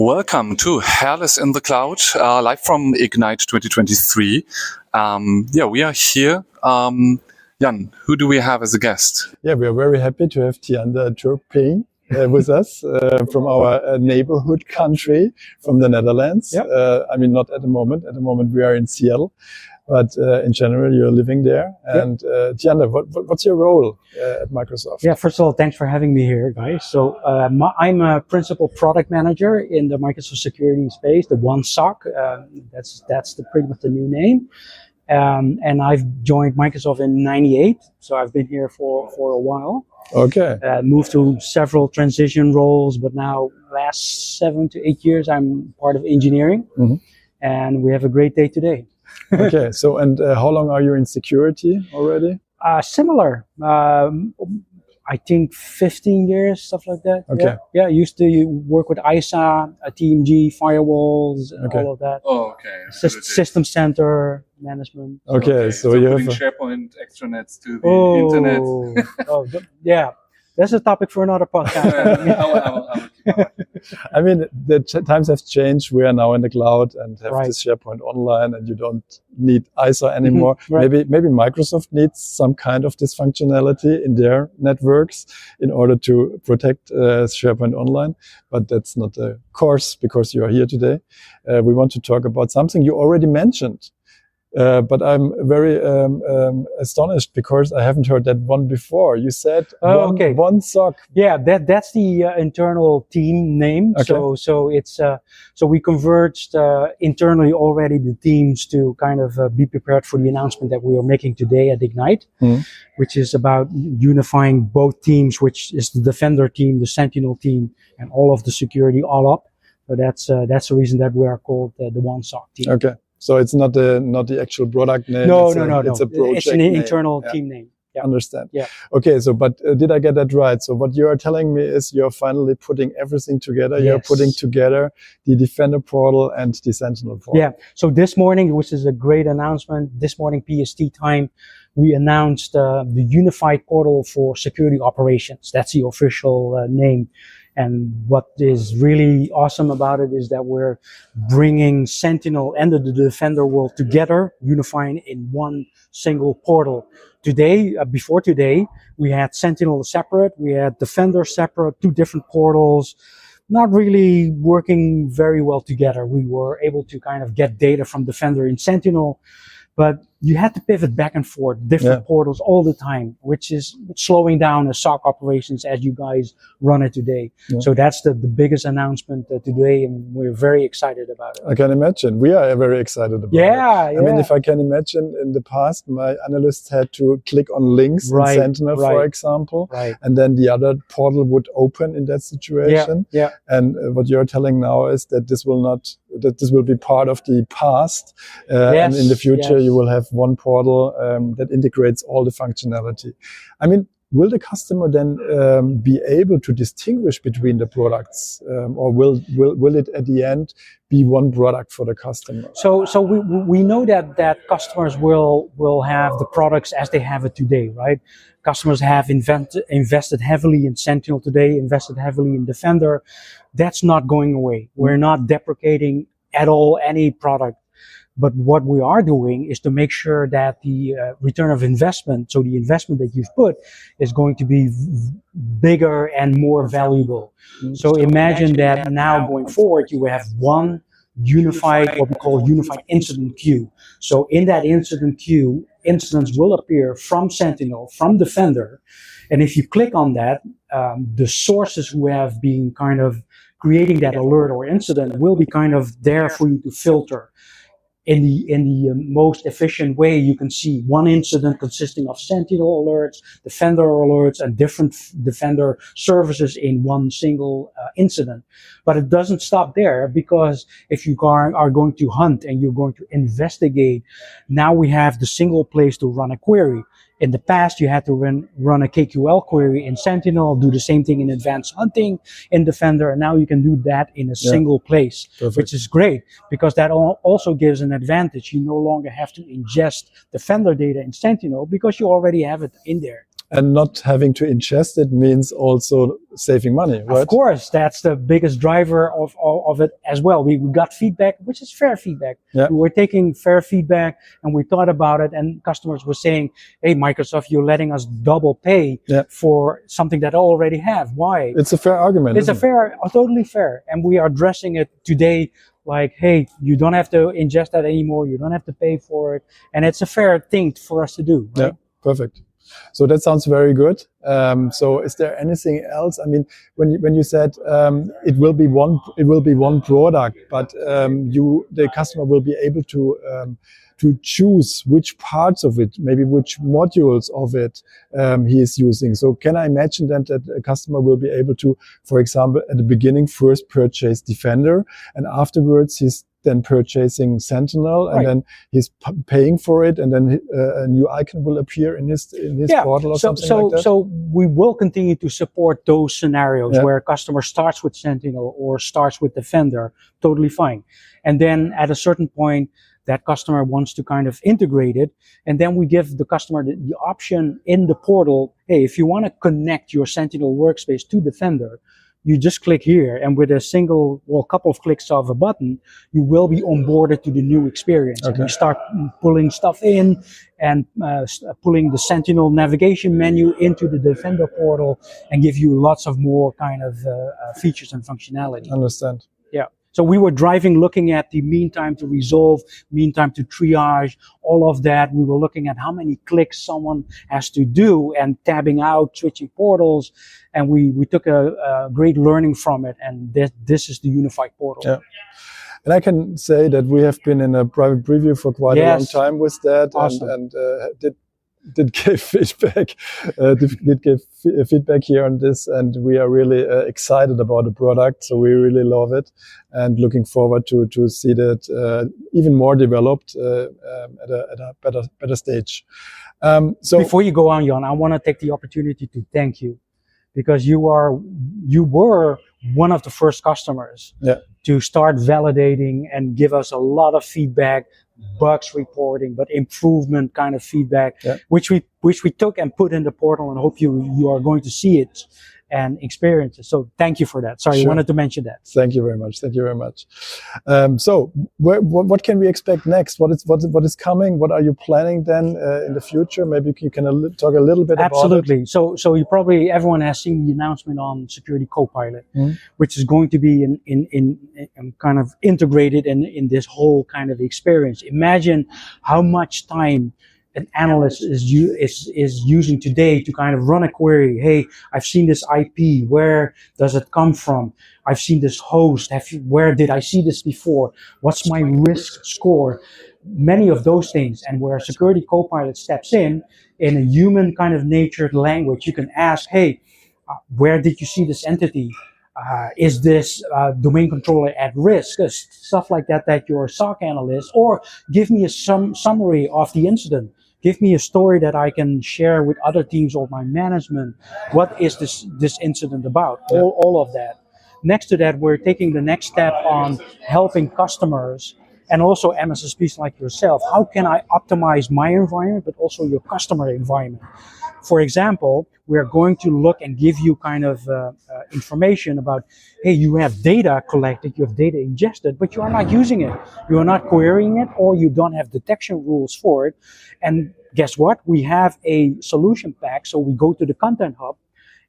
Welcome to Hairless in the Cloud, live from Ignite 2023. We are here. Jan, who do we have as a guest? Yeah, we are very happy to have Tiander Turpijn with us from our neighborhood country, from the Netherlands. Yep. I mean, not at the moment. At the moment, we are in Seattle. But in general, you're living there. And Tiander, what's your role at Microsoft? Yeah, first of all, thanks for having me here, guys. So I'm a principal product manager in the Microsoft security space, the One SOC. That's pretty much the new name. And I've joined Microsoft in '98, so I've been here for a while. Okay. Moved to several transition roles, but now last 7 to 8 years, I'm part of engineering. Mm-hmm. And we have a great day today. Okay, so and how long are you in security already? Similar. I think 15 years, stuff like that. Okay. Yeah, I used to work with ISA, TMG, firewalls, and all of that. Oh, okay. System center management. Okay, so you have SharePoint extranets to the internet. Yeah. That's a topic for another podcast. I mean, the times have changed. We are now in the cloud and have this SharePoint online, and you don't need ISA anymore. Mm-hmm. Right. Maybe Microsoft needs some kind of this functionality in their networks in order to protect SharePoint online. But that's not the course because you are here today. We want to talk about something you already mentioned. But I'm very astonished because I haven't heard that one before. You said one SOC. Yeah, that's the internal team name. Okay. So it's so we converged internally already the teams to kind of be prepared for the announcement that we are making today at Ignite, which is about unifying both teams, which is the Defender team, the Sentinel team, and all of the security all up. So that's the reason that we are called the One SOC team. Okay. So it's not the actual product name. No. It's a project It's an internal team name. Yeah. Understand. Yeah. Okay. So, but did I get that right? So what you are telling me is you're finally putting everything together. Yes. You're putting together the Defender Portal and the Sentinel Portal. Yeah. So this morning, which is a great announcement, this morning PST time, we announced the unified portal for security operations. That's the official name. And what is really awesome about it is that we're bringing Sentinel and the Defender world together, unifying in one single portal. Today, before today, we had Sentinel separate, we had Defender separate, two different portals, not really working very well together. We were able to kind of get data from Defender in Sentinel, but you had to pivot back and forth, different portals all the time, which is slowing down the SOC operations as you guys run it today. Yeah. So that's the biggest announcement today, and we're very excited about it. I can imagine. We are very excited about it. I mean, if I can imagine, in the past, my analysts had to click on links in Sentinel, for example, and then the other portal would open in that situation. Yeah. And what you're telling now is that this will be part of the past, and in the future you will have one portal that integrates all the functionality. I mean, will the customer then be able to distinguish between the products, or will it at the end be one product for the customer? So we know that customers will have the products as they have it today, right? Customers have invested heavily in Sentinel today, invested heavily in Defender. That's not going away. We're not deprecating at all any product. But what we are doing is to make sure that the return of investment, so the investment that you've put, is going to be bigger and more valuable. So imagine that now going forward, you will have one unified, what we call unified incident queue. So in that incident queue, incidents will appear from Sentinel, from Defender. And if you click on that, the sources who have been kind of creating that alert or incident will be kind of there for you to filter. In the most efficient way, you can see one incident consisting of Sentinel alerts, Defender alerts, and different Defender services in one single incident. But it doesn't stop there, because if you are going to hunt and you're going to investigate, now we have the single place to run a query. In the past, you had to run a KQL query in Sentinel, do the same thing in advanced hunting in Defender, and now you can do that in a single place, which is great, because that also gives an advantage. You no longer have to ingest Defender data in Sentinel because you already have it in there. And not having to ingest it means also saving money, right? Of course, that's the biggest driver of it as well. We got feedback, which is fair feedback. Yeah. We were taking fair feedback and we thought about it, and customers were saying, hey, Microsoft, you're letting us double pay for something that I already have. Why? It's a fair argument. It's totally fair. And we are addressing it today like, hey, you don't have to ingest that anymore. You don't have to pay for it. And it's a fair thing for us to do. Right? Yeah, perfect. So that sounds very good. So is there anything else? I mean, when you said it will be one product, but the customer will be able to choose which parts of it, maybe which modules of it he is using. So can I imagine then that a customer will be able to, for example, at the beginning first purchase Defender, and afterwards he's then purchasing Sentinel, and then he's paying for it, and then a new icon will appear in his portal or something like that? So we will continue to support those scenarios where a customer starts with Sentinel or starts with Defender, totally fine. And then at a certain point, that customer wants to kind of integrate it, and then we give the customer the option in the portal, hey, if you want to connect your Sentinel workspace to Defender, you just click here, and with a couple of clicks of a button, you will be onboarded to the new experience. Okay. And you start pulling stuff in and pulling the Sentinel navigation menu into the Defender portal and give you lots of more kind of features and functionality. Understand. Yeah. So we were looking at the mean time to resolve, mean time to triage, all of that. We were looking at how many clicks someone has to do and tabbing out, switching portals. And we took a great learning from it. And this is the unified portal. Yeah. And I can say that we have been in a private preview for quite a long time with that. Awesome. And did give feedback, feedback here on this, and we are really excited about the product. So we really love it, and looking forward to see that even more developed at a better stage. So before you go on, Jan, I want to take the opportunity to thank you, because you were one of the first customers to start validating and give us a lot of feedback. Bugs reporting, but improvement kind of feedback, which we took and put in the portal, and hope you are going to see it and experience it. So thank you for that. Sorry, I wanted to mention that. Thank you very much. Thank you very much. So what can we expect next? What is coming? What are you planning then in the future? Maybe you can talk a little bit about it. Absolutely. So everyone has seen the announcement on Security Copilot, which is going to be in kind of integrated in this whole kind of experience. Imagine how much time an analyst is using today to kind of run a query. Hey, I've seen this IP. Where does it come from? I've seen this host. Where did I see this before? What's my risk score? Many of those things. And where Security Copilot steps in a human kind of natured language, you can ask, hey, where did you see this entity? Is this domain controller at risk? Stuff like that you're a SOC analyst, or give me a summary of the incident. Give me a story that I can share with other teams or my management. What is this incident about? All of that. Next to that, we're taking the next step on helping customers and also MSSPs like yourself. How can I optimize my environment, but also your customer environment? For example, we are going to look and give you kind of information about, hey, you have data collected, you have data ingested, but you are not using it. You are not querying it, or you don't have detection rules for it. And guess what? We have a solution pack. So we go to the Content Hub,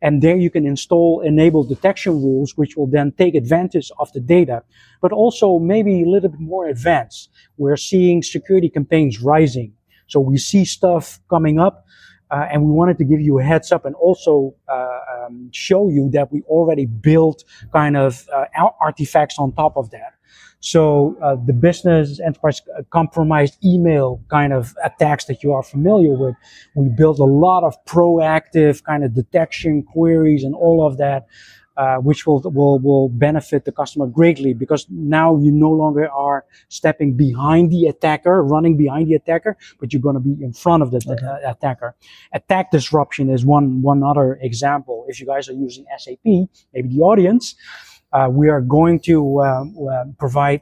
and there you can enable detection rules, which will then take advantage of the data, but also maybe a little bit more advanced. We're seeing security campaigns rising. So we see stuff coming up. And we wanted to give you a heads up and also show you that we already built kind of artifacts on top of that. So the business enterprise compromised email kind of attacks that you are familiar with, we built a lot of proactive kind of detection queries and all of that, which will benefit the customer greatly, because now you no longer are stepping behind the attacker, running behind the attacker, but you're going to be in front of the attacker. Attack disruption is one other example. If you guys are using SAP, maybe the audience, we are going to provide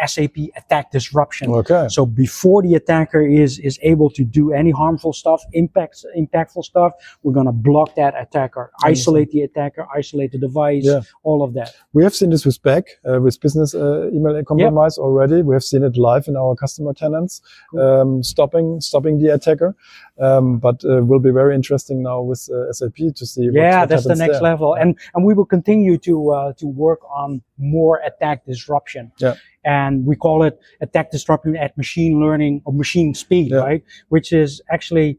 SAP attack disruption. Okay. So before the attacker is able to do any harmful stuff, impactful stuff, we're going to block that attacker, isolate the attacker, isolate the device, all of that. We have seen this with BAC, with business email compromise already. We have seen it live in our customer tenants, stopping the attacker. But will be very interesting now with SAP to see what that's the next there. level. And we will continue to work on more attack disruption. Yeah. And we call it attack disruption at machine learning or machine speed, right? Which is actually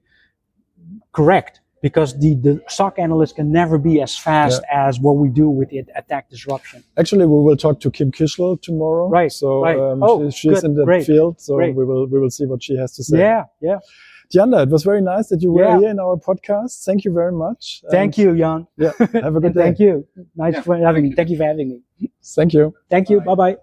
correct, because the SOC analyst can never be as fast as what we do with the attack disruption. Actually, we will talk to Kim Kischel tomorrow. Right. So she's in the field, so we will see what she has to say. Yeah. Tiander, it was very nice that you were here in our podcast. Thank you very much. Thank you, Jan. Yeah, have a good day. Thank you. Nice for having me. Thank you for having me. Thank you. Thank you. Bye-bye.